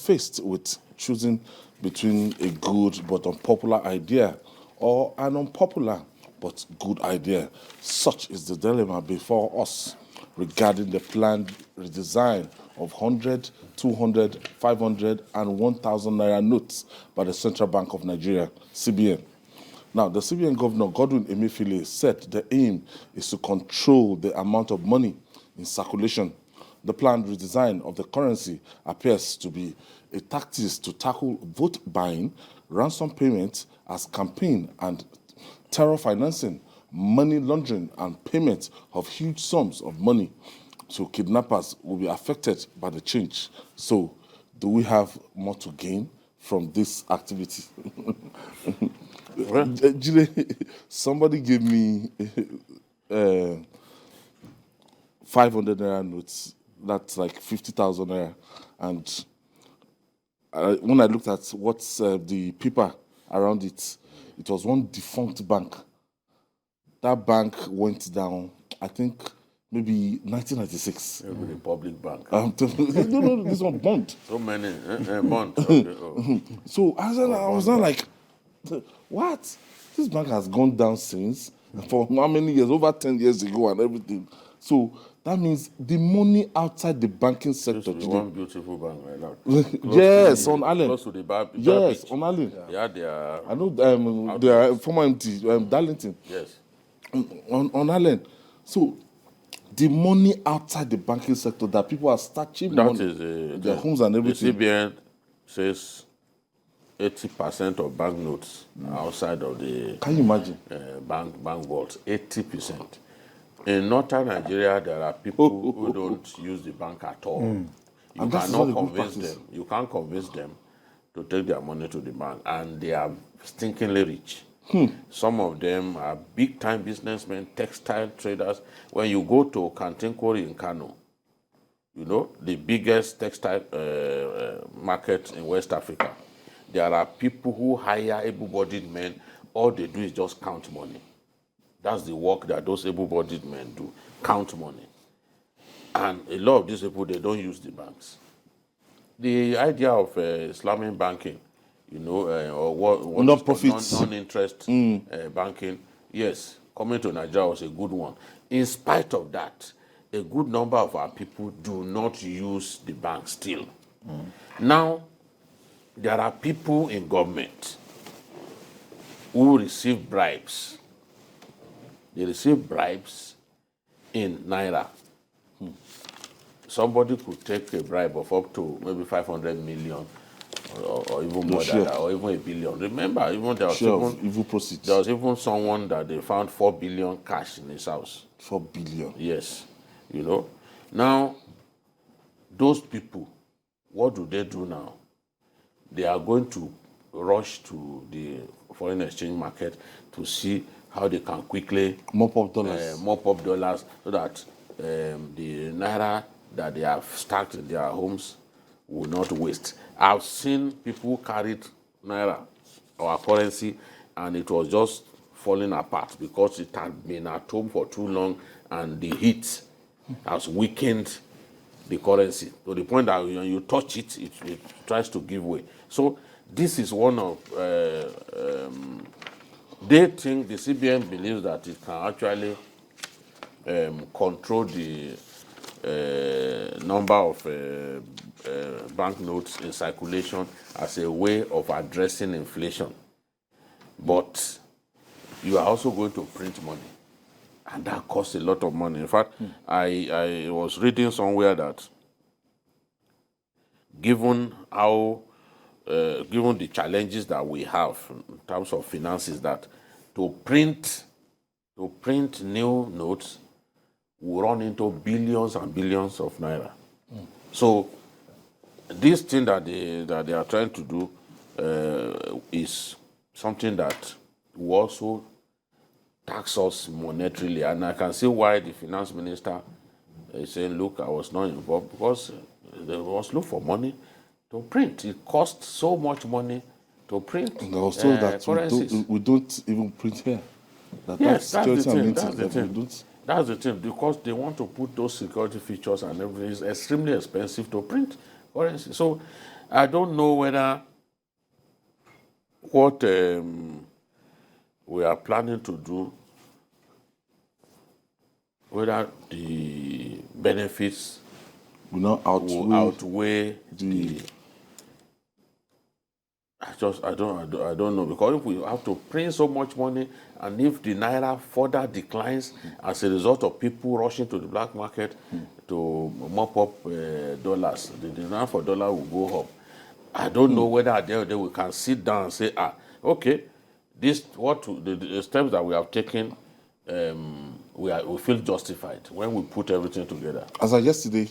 faced with choosing between a good but unpopular idea or an unpopular but good idea. Such is the dilemma before us regarding the planned redesign of 100, 200, 500, and 1,000 Naira notes by the Central Bank of Nigeria, CBN. Now, the CBN Governor, Godwin Emiefele, said the aim is to control the amount of money in circulation. The planned redesign of the currency appears to be a tactic to tackle vote buying, ransom payments as campaign and terror financing, money laundering, and payment of huge sums of money to kidnappers will be affected by the change. So, do we have more to gain from this activity? Somebody gave me 500 Naira notes. That's like 50,000 Naira. And when I looked at what's the paper around it, it was one defunct bank. That bank went down, I think, maybe 1996. Maybe the public bank. No, this one bond. So many bond. Okay. Oh. So I was not like, what? This bank has gone down since for how many years? Over 10 years ago and everything. So that means the money outside the banking sector. One beautiful bank like that. Yes, on Allen. Close to the bar. Yes, on Allen. Yeah, they are. I know they are former MT, Darlington. Yes. On Allen. So the money outside the banking sector that people are starting That money, is their homes and everything. The CBN says 80% of banknotes outside of the Can you imagine? bank vaults. 80%. In northern Nigeria, there are people who don't use the bank at all. You cannot convince them. You can't convince them to take their money to the bank, and they are stinkingly rich. Some of them are big-time businessmen, textile traders. When you go to Kantinkori in Kano, you know, the biggest textile market in West Africa, there are people who hire able-bodied men. All they do is just count money. That's the work that those able-bodied men do, count money. And a lot of these people, they don't use the banks. The idea of Islamic banking, you know, or what non-interest banking, yes, coming to Nigeria was a good one. In spite of that, a good number of our people do not use the bank still. Now, there are people in government who receive bribes. They receive bribes in Naira. Somebody could take a bribe of up to maybe 500 million or even more than that, or even a billion. Remember, even there was even someone that they found 4 billion cash in his house. 4 billion? Yes. You know? Now, those people, what do they do now? They are going to rush to the foreign exchange market to see how they can quickly mop up dollars so that the Naira that they have stacked in their homes will not waste. I've seen people carried Naira, our currency, and it was just falling apart because it had been at home for too long and the heat has weakened the currency to the point that when you touch it, it tries to give way. So this is one of they think the CBN believes that it can actually control the number of banknotes in circulation as a way of addressing inflation. But you are also going to print money, and that costs a lot of money. In fact, I was reading somewhere that given the challenges that we have in terms of finances, that to print new notes will run into billions and billions of Naira. So this thing that they are trying to do is something that will also tax us monetarily. And I can see why the finance minister is saying, look, I was not involved, because they must look for money to print. It costs so much money to print. And I was told that we don't even print here. That's the thing. That's the thing, because they want to put those security features and everything. It's extremely expensive to print currency. So I don't know whether what we are planning to do, whether the benefits will not will outweigh the. I don't know, because if we have to print so much money, and if the naira further declines as a result of people rushing to the black market to mop up dollars, the demand for dollar will go up. I don't know whether at the end of the day we can sit down and say, okay, the steps that we have taken, we feel justified when we put everything together. As of yesterday,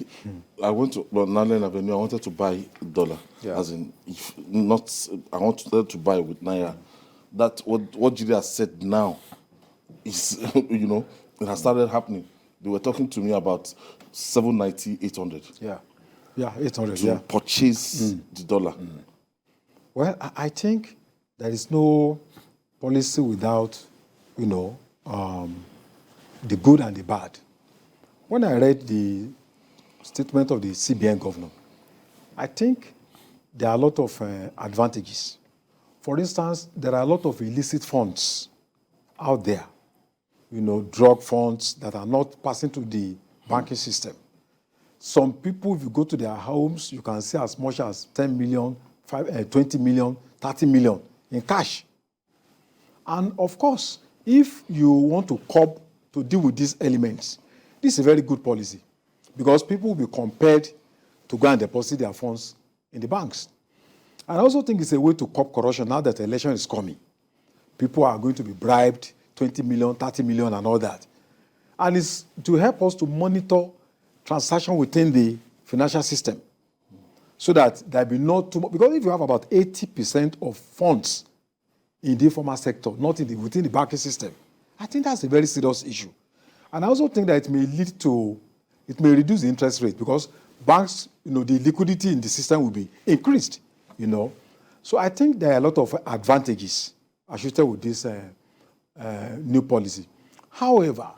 I went to Naira Avenue. I wanted to buy dollar. Yeah. As in, if not, I wanted to buy with Naira. That what Julia has said now is, it has started happening. They were talking to me about 790, 800. Yeah, 800. To purchase the dollar. Well, I think there is no policy without, the good and the bad. When I read the statement of the CBN governor, I think there are a lot of advantages. For instance, there are a lot of illicit funds out there, drug funds that are not passing through the banking system. Some people, if you go to their homes, you can see as much as 10 million, 20 million, 30 million in cash. And of course, if you want to deal with these elements, this is a very good policy, because people will be compelled to go and deposit their funds in the banks. And I also think it's a way to curb corruption now that the election is coming. People are going to be bribed, 20 million, 30 million, and all that. And it's to help us to monitor transaction within the financial system, so that there be not too much. Because if you have about 80% of funds in the informal sector, not within the banking system, I think that's a very serious issue. And I also think that it may reduce the interest rate, because banks, the liquidity in the system will be increased, So I think there are a lot of advantages associated with this new policy. However,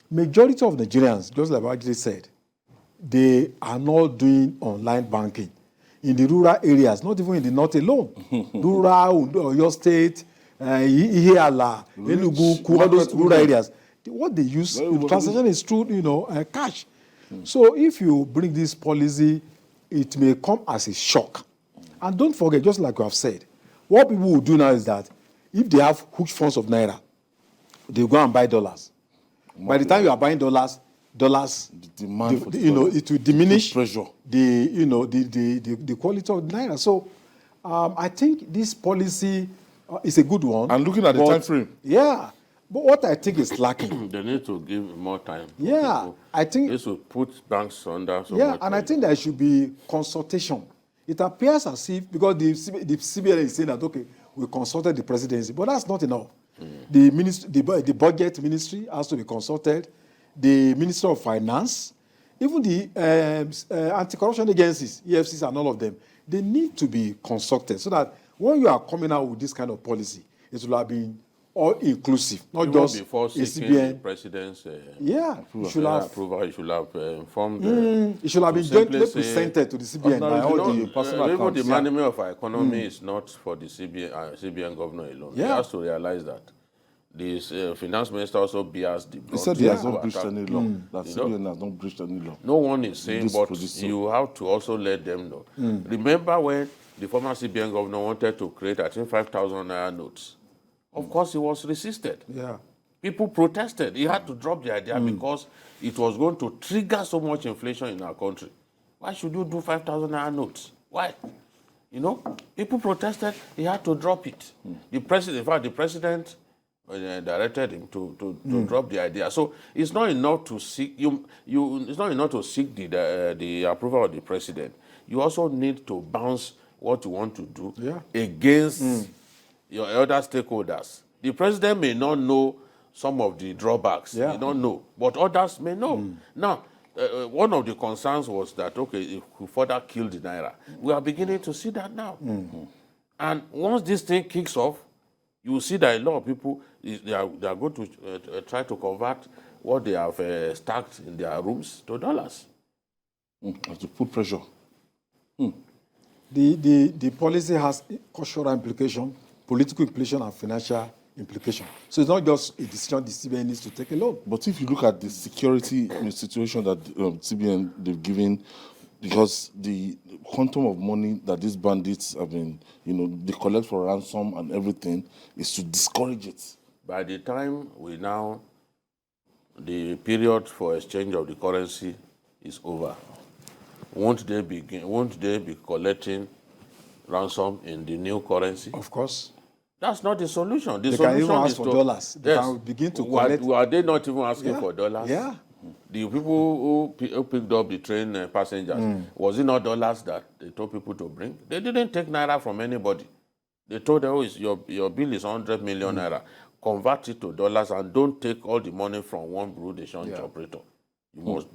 majority of Nigerians, just like what I said, they are not doing online banking. In the rural areas, not even in the north alone. Rural, your state, Ihiala, Enugu, all those rural areas. What they use, the transaction is through, cash. So if you bring this policy, it may come as a shock. And don't forget, just like you have said, what people will do now is that if they have huge funds of Naira, they go and buy dollars. By the time you are buying dollars, the demand for it will diminish pressure. The quality of Naira. So I think this policy is a good one. And looking at the time frame. Yeah. But what I think is lacking. They need to give more time. Yeah. I think this will put banks under so yeah, much and I think there should be consultation. It appears as if, because the CBN is saying that, okay, we consulted the presidency, but that's not enough. The budget ministry has to be consulted, the Minister of Finance, even the anti-corruption agencies, EFCs and all of them, they need to be consulted, so that when you are coming out with this kind of policy, it will have been all inclusive, not even just before a seeking CBN. the president's approval. It should have informed. It should have been jointly presented to the CBN by all the personal even accounts. the management of our economy is not for the CBN governor alone. He has to realize that. The finance minister also bears the brunt. He said he has not breached any law. That CBN has not breached any law. No one is saying, but you have to also let them know. Remember when the former CBN governor wanted to create, I think, 5,000 Naira notes? Of course, he was resisted. Yeah. People protested. He had to drop the idea because it was going to trigger so much inflation in our country. Why should you do 5,000 Naira notes? Why? People protested. He had to drop it. The president, in fact, the president directed him to drop the idea. So it's not enough to seek it's not enough to seek the approval of the president. You also need to bounce what you want to do against your other stakeholders. The president may not know some of the drawbacks. Yeah. He don't know, but others may know. Now, one of the concerns was that, okay, if we further kill the Naira, we are beginning to see that now. And once this thing kicks off, you will see that a lot of people, they are going to try to convert what they have stacked in their rooms to dollars. To put pressure. The policy has cultural implication, political implication, and financial implication. So it's not just a decision the CBN needs to take alone. But if you look at the security situation that CBN they've given, because the quantum of money that these bandits have been, they collect for ransom and everything, is to discourage it. By the time the period for exchange of the currency is over, won't they be collecting ransom in the new currency? Of course. That's not the solution. The They solution can even ask is for to, dollars. They yes, can begin to collect. Were they not even asking for dollars? Yeah. The people who picked up the train passengers, was it not dollars that they told people to bring? They didn't take Naira from anybody. They told them, your bill is 100 million Naira. Convert it to dollars and don't take all the money from one bureau de change operator. You must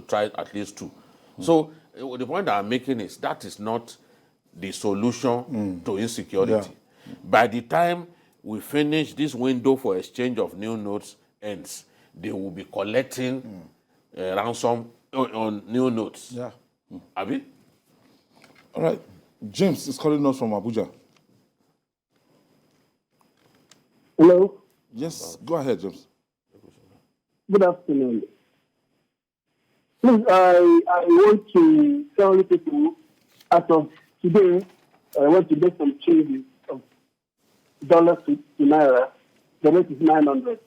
try at least two. So the point that I'm making is that is not the solution to insecurity. Yeah. By the time we finish this window for exchange of new notes ends, they will be collecting ransom on new notes. Yeah. Abi? All right. James is calling us from Abuja. Hello. Yes, go ahead, James. Good afternoon. Please, I want to tell you people, as of today, I want to make some changes of dollars to Naira. The rate is 900.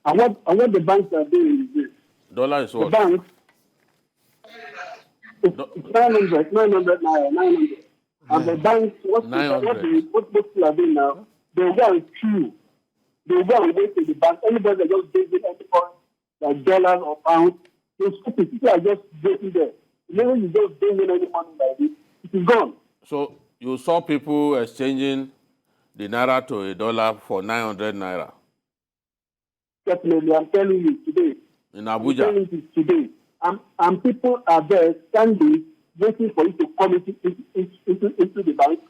And what the banks are doing is this. Dollar is what? The banks, it's 900 Naira, 900. And the banks, what most people are doing now, they will go and queue. They will go and wait in the bank. Anybody that just gives it anything like dollars or pounds, those stupid people are just waiting there. When you just don't win any money like this, it is gone. So you saw people exchanging the Naira to a dollar for 900 Naira? Definitely, I'm telling you today. In Abuja? I'm telling you today. And people are there standing, waiting for you to come into the bank.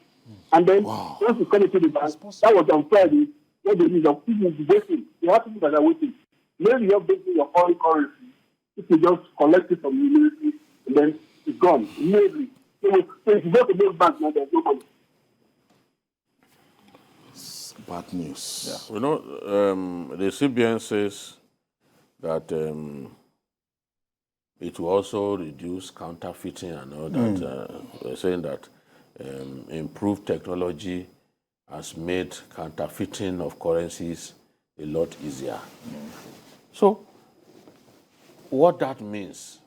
And then once you come into the bank, that was on Friday, what they do is people will be waiting. You have people that are waiting. Maybe you're basing your foreign currency. If you just collect it from the military, and then it's gone immediately. So if you go to those banks now, there's no money. It's bad news. Yeah. The CBN says that it will also reduce counterfeiting and all that. We're saying that improved technology has made counterfeiting of currencies a lot easier. So, what that means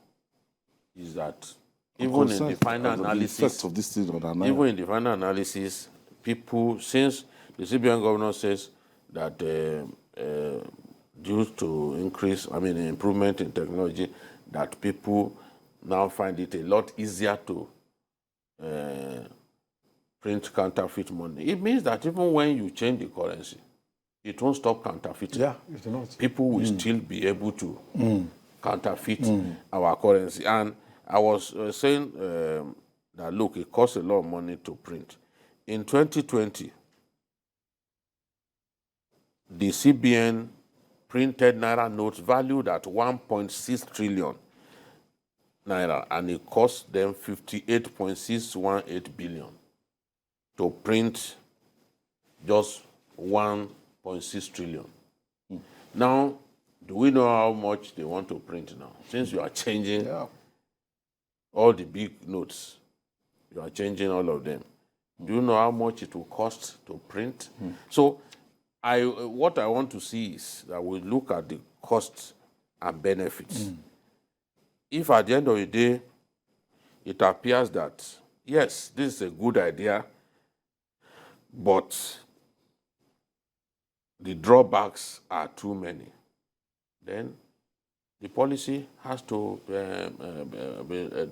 is that even in the final analysis, of this thing on our even in the final analysis, people, since the CBN governor says that due to improvement in technology, that people now find it a lot easier to print counterfeit money. It means that even when you change the currency, it won't stop counterfeiting. Yeah, it will not. People will still be able to counterfeit our currency. And I was saying that, look, it costs a lot of money to print. In 2020, the CBN printed Naira notes valued at 1.6 trillion Naira, and it cost them 58.618 billion to print just 1.6 trillion. Now, do we know how much they want to print now? Since you are changing all the big notes, you are changing all of them. Do you know how much it will cost to print? So, what I want to see is that we look at the costs and benefits. If at the end of the day, it appears that, yes, this is a good idea, but the drawbacks are too many, then the policy has to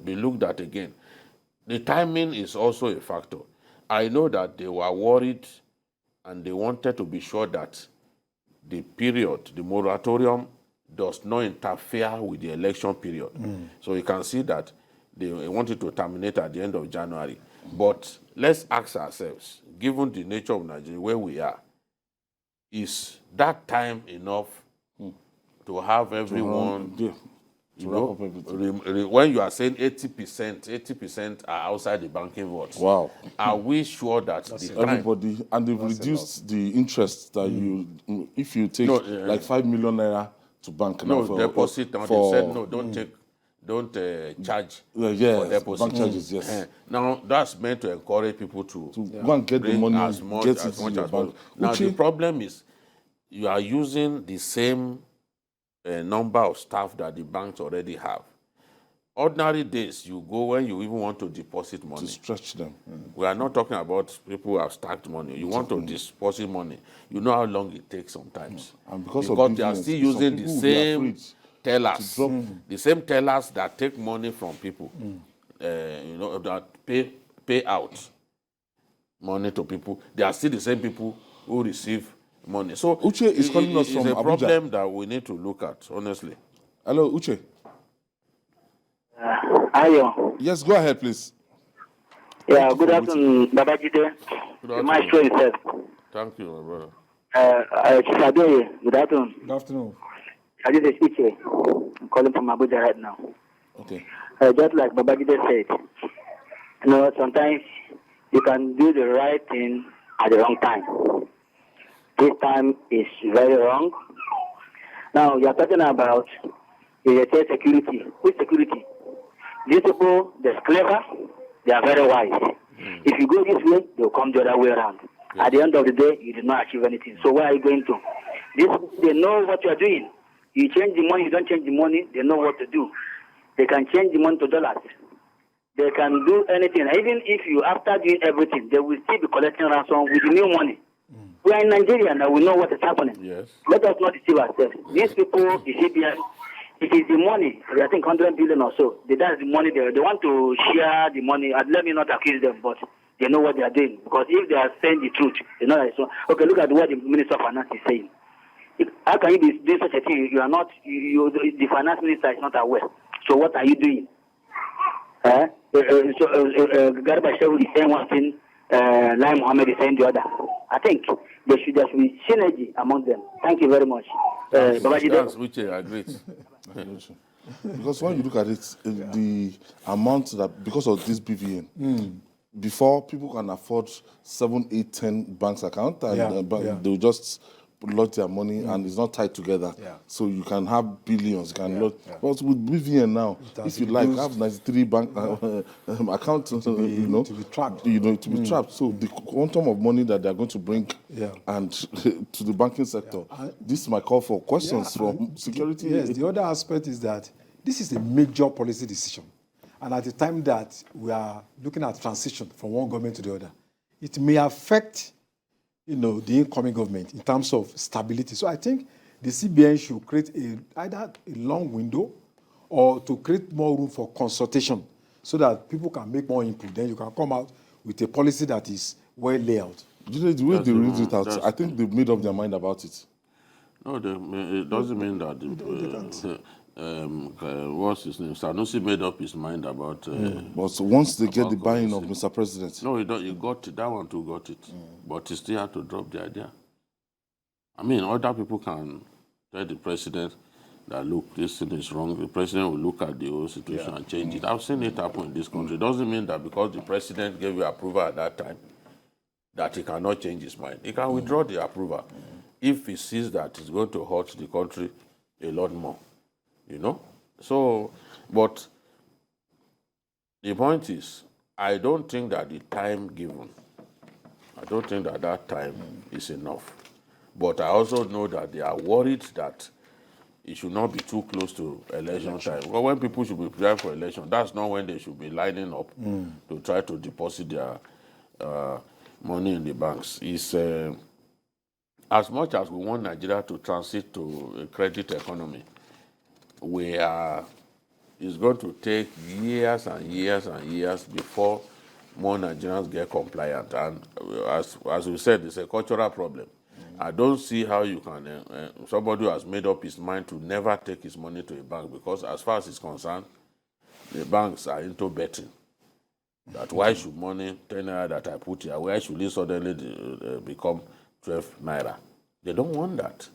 be looked at again. The timing is also a factor. I know that they were worried and they wanted to be sure that the period, the moratorium, does not interfere with the election period. So you can see that they wanted to terminate at the end of January. But let's ask ourselves, given the nature of Nigeria, where we are, is that time enough to have everyone You wrap know, up everything. when you are saying 80% are outside the banking vaults. Wow. Are we sure that the time? Everybody, and they've reduced the interest that if you take No, like 5 million naira to bank now No, for deposit now. They said no, don't charge yes, for deposit. bank charges, yes. Now that's meant to encourage people to Go and get the bring money, as much get as it much in as your bank. possible. Now the Uche, problem is you are using the same number of staff that the banks already have. Ordinary days, you go when you even want to deposit money. to stretch them. We are not talking about people who have stacked money. You want to deposit money. You know how long it takes sometimes. And because of they are BVNs, still some using the people will be same afraid tellers, drop. the same tellers that take money from people, that pay out money to people. They are still the same people who receive money. So Uche is calling us from it's a Abuja. problem that we need to look at, honestly. Hello, Uche. Ayo. Yes, go ahead, please. Yeah, good afternoon, Babajide. Good The afternoon. maestro himself. Thank you, my brother. Chief Adoye, good afternoon. Good afternoon. I just speak here. I'm calling from Abuja right now. Okay. Just like Babajide said, sometimes you can do the right thing at the wrong time. This time is very wrong. Now, you're talking about security. Which security? These people, they're clever, they are very wise. If you go this way, they'll come the other way around. At the end of the day, you did not achieve anything. So where are you going to? They know what you are doing. You change the money, you don't change the money, they know what to do. They can change the money to dollars. They can do anything. Even if you, after doing everything, they will still be collecting ransom with the new money. We are in Nigeria now, we know what is happening. Yes. Let us not deceive ourselves. These people, the CBN, it is the money, I think 100 billion or so. That's the money they want to share the money. Let me not accuse them, but they know what they are doing. Because if they are saying the truth, they know that it's so. Okay, look at what the Minister of Finance is saying. How can you be doing such a thing? You are not, the Finance Minister is not aware. So what are you doing? Garba Shehu is saying one thing, Lai Mohammed is saying the other. I think there should be synergy among them. Thank you very much. That's which I agree. Because when you look at it, the amount that, because of this BVN, before people can afford 7, 8, 10 banks account, and they'll just lodge their money and it's not tied together. Yeah. So you can have billions, you can lodge. But with BVN now, if you like, have 93 bank accounts, to be trapped. To be trapped. So the quantum of money that they're going to bring and to the banking sector, this might call for questions from security. Yes, the other aspect is that this is a major policy decision. And at the time that we are looking at transition from one government to the other, it may affect the incoming government in terms of stability. So I think the CBN should create either a long window or to create more room for consultation so that people can make more input. Then you can come out with a policy that is well laid out. The way they read it out, I think they've made up their mind about it. No, it doesn't mean that what's his name? Sanusi made up his mind about. But once they get the buy-in of Mr. President, no, he got it. That one too got it, but he still had to drop the idea. I mean, other people can tell the president that look, this thing is wrong. The president will look at the whole situation and change it. I've seen it happen in this country. It doesn't mean that because the president gave you approval at that time, that he cannot change his mind. He can withdraw the approval if he sees that it's going to hurt the country a lot more. So, but the point is, I don't think that the time given, I don't think that that time is enough. But I also know that they are worried that it should not be too close to election time. Well, when people should be preparing for election, that's not when they should be lining up to try to deposit their money in the banks. It's as much as we want Nigeria to transit to a credit economy, it's going to take years and years and years before more Nigerians get compliant. And as we said, it's a cultural problem. I don't see how you can, somebody who has made up his mind to never take his money to a bank, because as far as it's concerned, the banks are into betting. That why should money, 10 naira that I put here, why should it suddenly become 12 naira? They don't want that.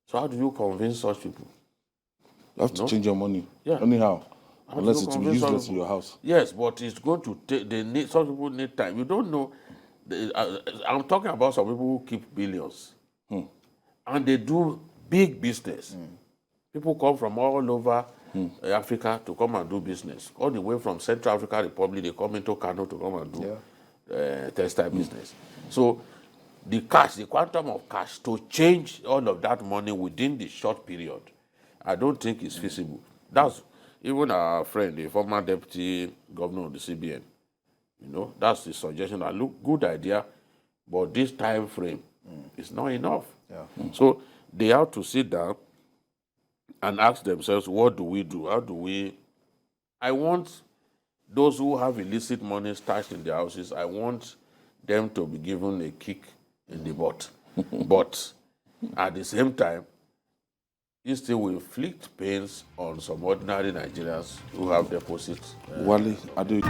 So how do you convince such people? You have to change your money. Yeah. Anyhow. How do Unless you it will be convince some useless in people? your house. Yes, but it's going to take. Some people need time. You don't know. I'm talking about some people who keep billions, and they do big business. People come from all over Africa to come and do business. All the way from Central African Republic, they come into Kano to come and do textile business. So the cash, the quantum of cash to change all of that money within the short period, I don't think is feasible. That's even our friend, the former deputy governor of the CBN. That's the suggestion. That look, good idea, but this time frame is not enough. So they have to sit down and ask themselves, what do we do? How do we... I want those who have illicit money stashed in their houses, I want them to be given a kick in the butt. But at the same time, it still will inflict pains on some ordinary Nigerians who have deposits. Wale, I do.